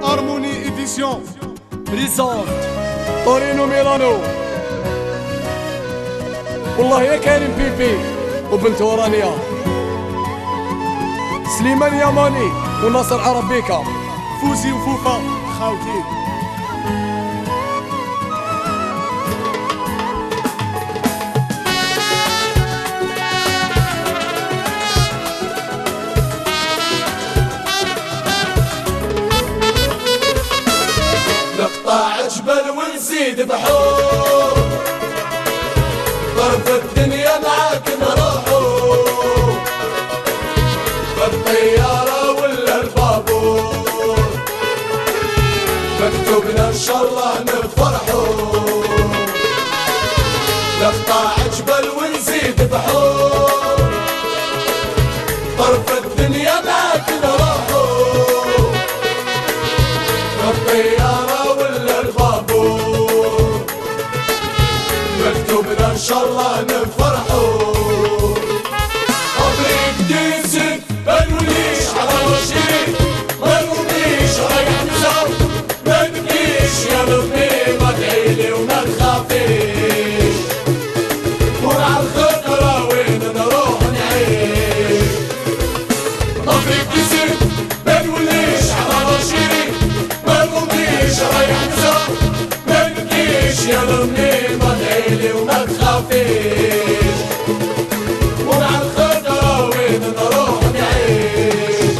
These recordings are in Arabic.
Harmonie Édition بريزونت تورينو ميلانو. والله يا كريم بيبي وبنته رانيا، سليمان ياماني وناصر عربيكا، فوزي وفوفا خاوتي. نقطع جبل ونزيد بحور، طرف الدنيا معاك نروحو، بالطيارة ولا البابور، مكتوبنا ان شاء الله نفرحو. نقطع جبل ونزيد بحور، طرف الدنيا معاك نروحو، بالطيارة مكتوبنا ان شاء الله نفرحو. طريق ديسك ما نوليش على وشي، ما نوليش رايح نزار، ما نبكيش يا ربي ما تعيلي وما نخافيش، ومع الخطرة وين نروح نعيش. طريق ديسك ما نوليش على وشي، ما نوليش رايح نزار، ما نبكيش يا ربي وما تخافيش، ومع الخطرة وين نروح نعيش.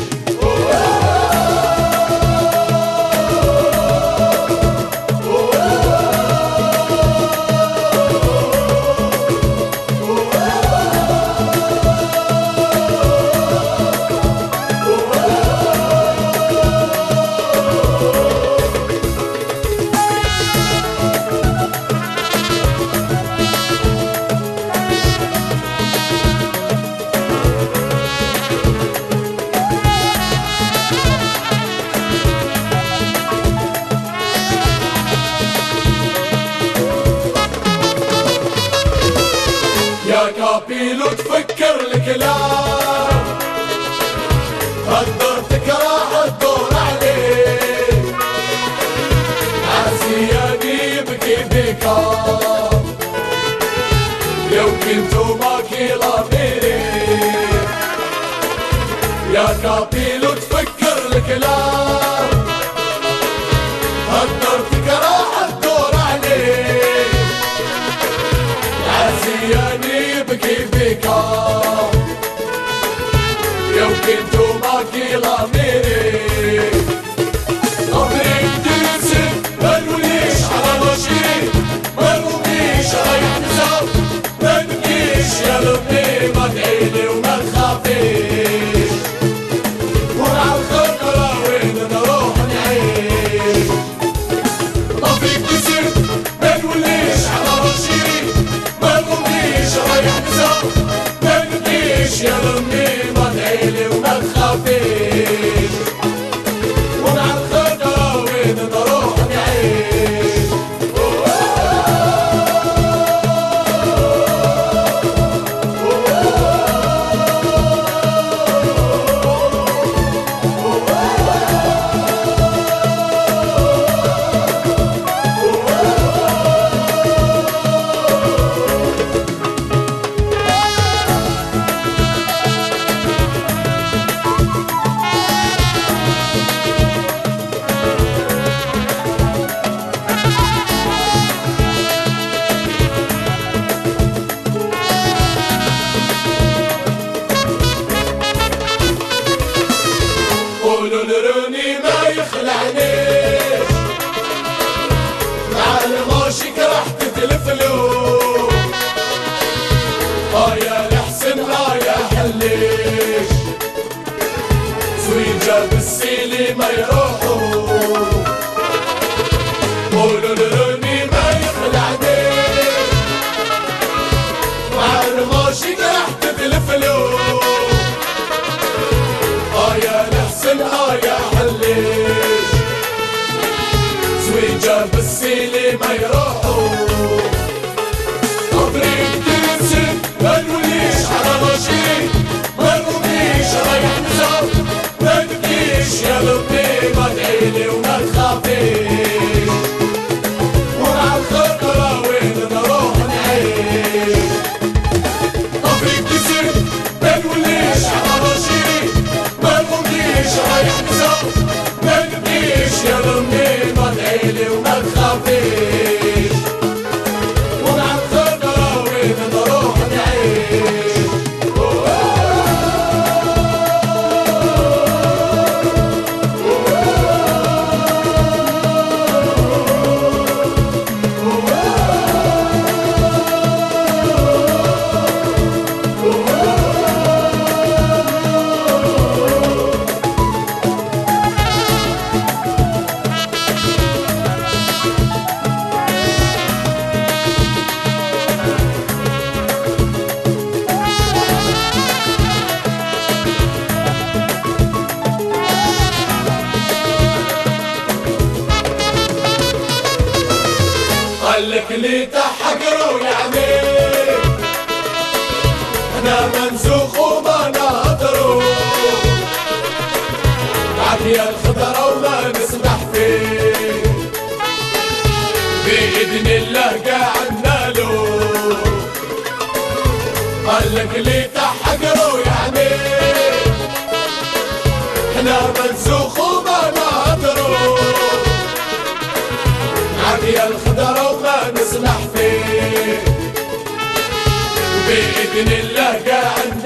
يا كابيلو تفكر الكلام، قدرتك راح تدور عليك، عزياني يبكي بكا، لو كنتو ماكي لاميريك. يا كابيلو تفكر الكلام، قدرتك راح تدور عليك، عزياني يبكي بكا، لو كنتو ماكي لاميريك. طريق ديسك ما نوليش على وشي، ما نوليش رايح نزار، ما نبكيش يا ربي ما تعيلي وما تخافيش، ومع الخطرة وين نروح نعيش. طريق ديسك ما نوليش على وشي، ما نوليش رايح نزار، ما نبكيش يا ربي ما تعيلي وما تخافيش، ومع الخطرة وين نروح نعيش. قولوا لروني ما يخلعنيش، مع الموشك راح تتلفلو، يا الحسن يا حليش، زويجة بالسيلي ما يروحوا. قولوا لروني ما يخلعنيش، مع الموشك راح تتلفلو، يا الحسن يا حليش، زويجة بالسيلي ما يروحوا. طريق ديسك ما نوليش على وشي، ما نوليش رايح نزار، ما نبكيش يا ربي ما تعيلي وما رايح نسوي ما نبكيش يا لمي ما تعيلي وما تخافيش ومع الخضرة وين نروح نعيش قالك لي تحقروا يا عمي انا منسوخ وما نهضروا عافية الخضرة وما نسمح فيه بإذن الله قاعد نالو قالك لي تحقروا يا عمي احنا منسوخ وما نهضروا عافية الخضرة وما نسمح فيه وبإذن الله قاعد